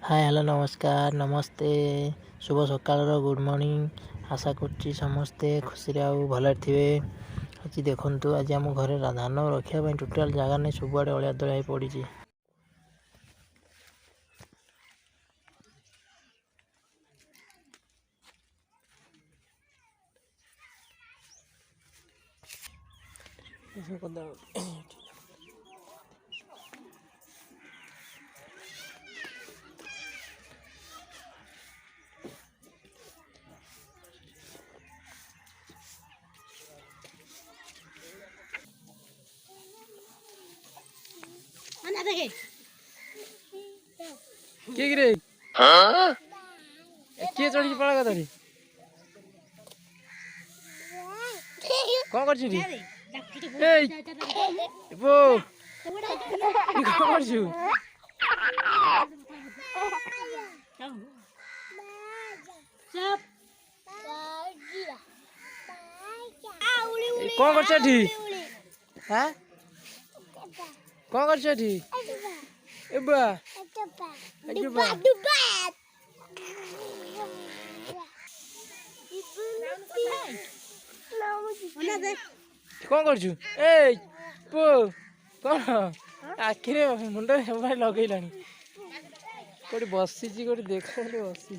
Hi hello नमस्कार नमस्ते शुभ सकाल गुड मॉर्निंग आशा कर समस्ते खुशी भल थे। आज देखु आज आम घर धान रखापी टोटाल जगह नहीं सबुआड़े अलिया दलिया पड़ी। किए चढ़ी पड़ा कतरी कौन कर कौन कर कौन कर कौन कर आखिरे मुंड सब लगे कौटी बसी कौटी देख बसी